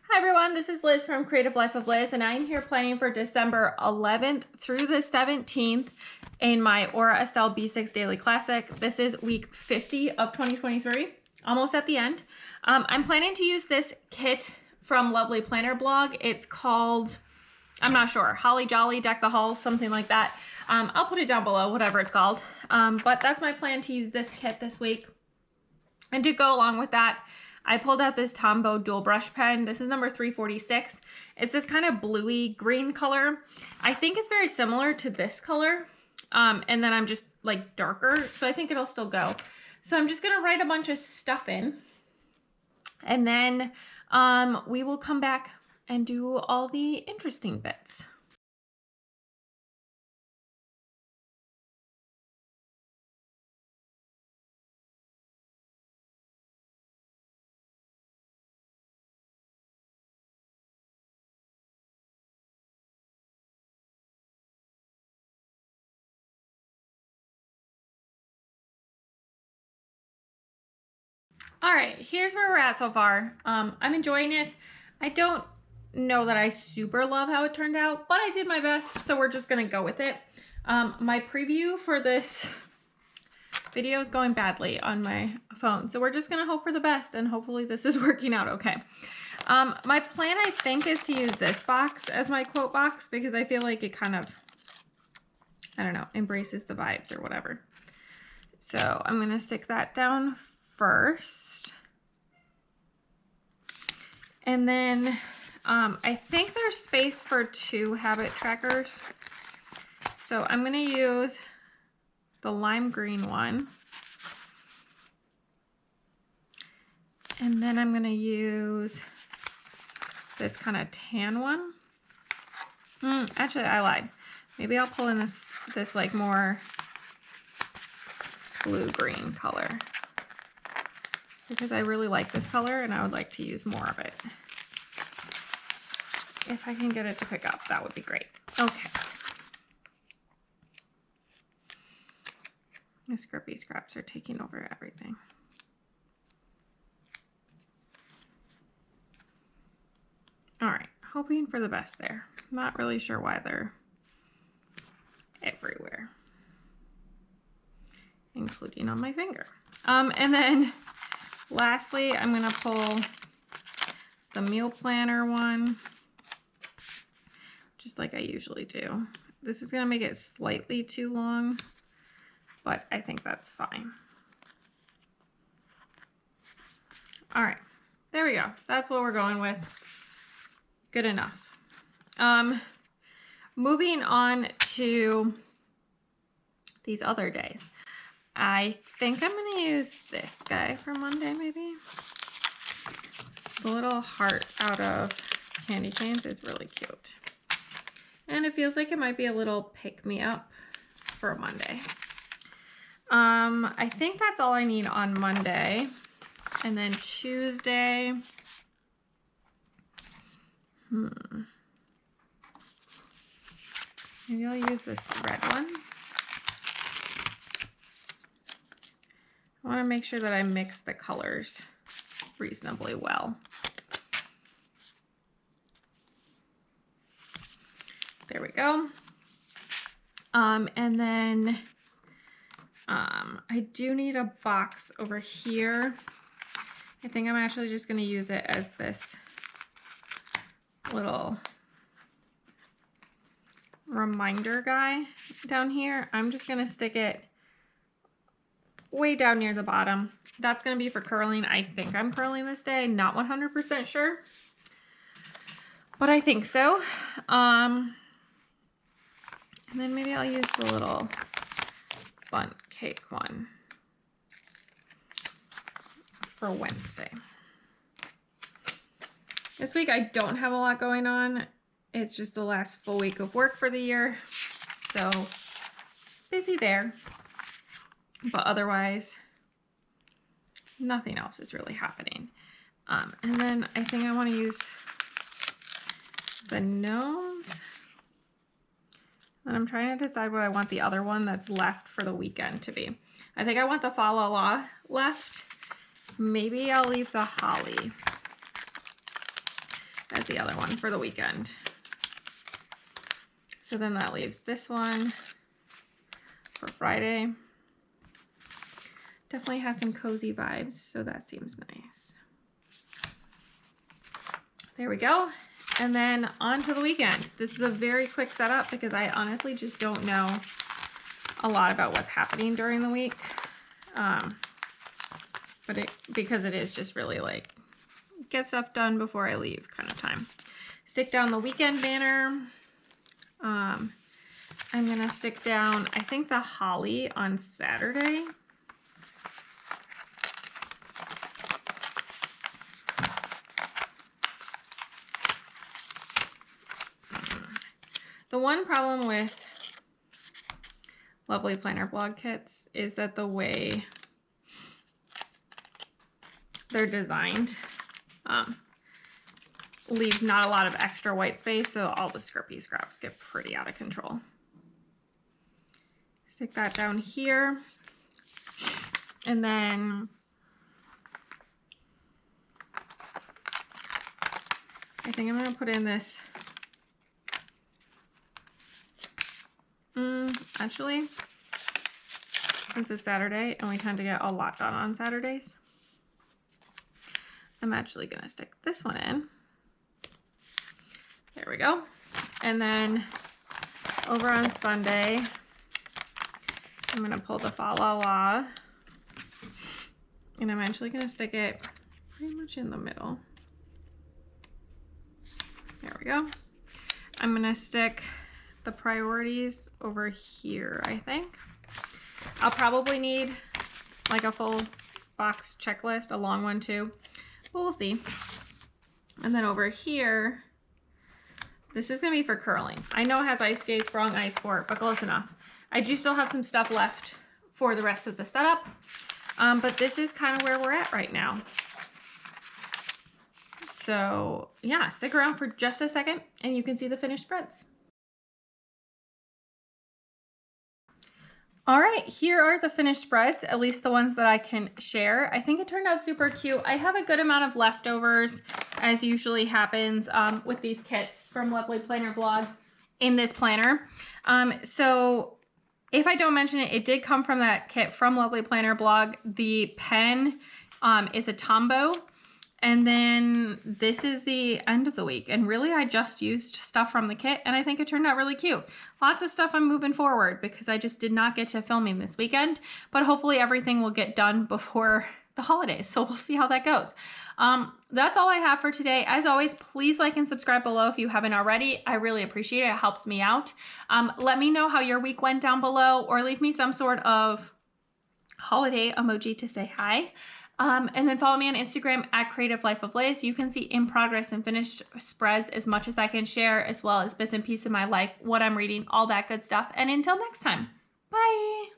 Hi everyone, this is Liz from Creative Life of Liz, and I'm here planning for December 11th through the 17th in my Aura Estelle B6 Daily Classic. This is week 50 of 2023, almost at the end. I'm planning to use this kit from Lovely Planner blog. It's called, I'm not sure, Holly Jolly, Deck the Halls, something like that. I'll put it down below, whatever it's called. But that's my plan to use this kit this week. And to go along with that, I pulled out this Tombow dual brush pen. This is number 346. It's this kind of bluey green color. I think it's very similar to this color. And then I'm just like darker, so I think it'll still go. So I'm just gonna write a bunch of stuff in, and then we will come back and do all the interesting bits. All right, here's where we're at so far. I'm enjoying it. I don't know that I super love how it turned out, but I did my best, so we're just gonna go with it. My preview for this video is going badly on my phone, so we're just gonna hope for the best, and hopefully this is working out okay. My plan, I think, is to use this box as my quote box because I feel like it kind of, I don't know, embraces the vibes or whatever. So I'm gonna stick that down first. And then I think there's space for 2 habit trackers. So I'm gonna use the lime green one. And then I'm gonna use this kind of tan one. Actually, I lied. Maybe I'll pull in this like more blue-green color, because I really like this color and I would like to use more of it. If I can get it to pick up, that would be great. Okay. The Scrippy Scraps are taking over everything. All right, hoping for the best there. Not really sure why they're everywhere, including on my finger. And then lastly, I'm gonna pull the meal planner one, just like I usually do. This is gonna make it slightly too long, but I think that's fine. All right, there we go. That's what we're going with. Good enough. Moving on to these other days. I think I'm gonna use this guy for Monday, maybe. The little heart out of candy canes is really cute. And it feels like it might be a little pick-me-up for Monday. I think that's all I need on Monday. And then Tuesday, maybe I'll use this red one. I want to make sure that I mix the colors reasonably well. There we go. And then I do need a box over here. I think I'm actually just going to use it as this little reminder guy down here. I'm just going to stick it way down near the bottom. That's going to be for curling. I think I'm curling this day. Not 100% sure, but I think so. And then maybe I'll use the little bundt cake one for Wednesday. This week I don't have a lot going on. It's just the last full week of work for the year, so busy there. But otherwise, nothing else is really happening. And then I think I want to use the gnomes. And I'm trying to decide what I want the other one that's left for the weekend to be. I think I want the Fa La La left. Maybe I'll leave the holly as the other one for the weekend. So then that leaves this one for Friday. Definitely has some cozy vibes, so that seems nice. There we go. And then on to the weekend. This is a very quick setup because I honestly just don't know a lot about what's happening during the week. Because it is just really like get stuff done before I leave kind of time. Stick down the weekend banner. I'm gonna stick down, I think, the holly on Saturday. The one problem with Lovely Planner blog kits is that the way they're designed leaves not a lot of extra white space, so all the scrippy scraps get pretty out of control. Stick that down here, and then I think I'm gonna put in this. Actually, since it's Saturday and we tend to get a lot done on Saturdays, I'm actually gonna stick this one in. There we go. And then over on Sunday, I'm gonna pull the Fa La La, and I'm actually gonna stick it pretty much in the middle. There we go. I'm gonna stick the priorities over here, I think. I'll probably need like a full box checklist, a long one too, but we'll see. And then over here, this is gonna be for curling. I know it has ice skates, wrong ice sport, but close enough. I do still have some stuff left for the rest of the setup, but this is kind of where we're at right now. So yeah, stick around for just a second and you can see the finished spreads. All right, here are the finished spreads, at least the ones that I can share. I think it turned out super cute. I have a good amount of leftovers, as usually happens with these kits from Lovely Planner Blog in this planner. So if I don't mention it, it did come from that kit from Lovely Planner Blog. The pen is a Tombow. And then this is the end of the week. And really, I just used stuff from the kit, and I think it turned out really cute. Lots of stuff I'm moving forward because I just did not get to filming this weekend, but hopefully everything will get done before the holidays. So we'll see how that goes. That's all I have for today. As always, please like and subscribe below if you haven't already. I really appreciate it. It helps me out. Let me know how your week went down below, or leave me some sort of holiday emoji to say hi. And then follow me on Instagram at Creative Life of Liz. You can see in progress and finished spreads as much as I can share, as well as bits and pieces of my life, what I'm reading, all that good stuff. And until next time, bye.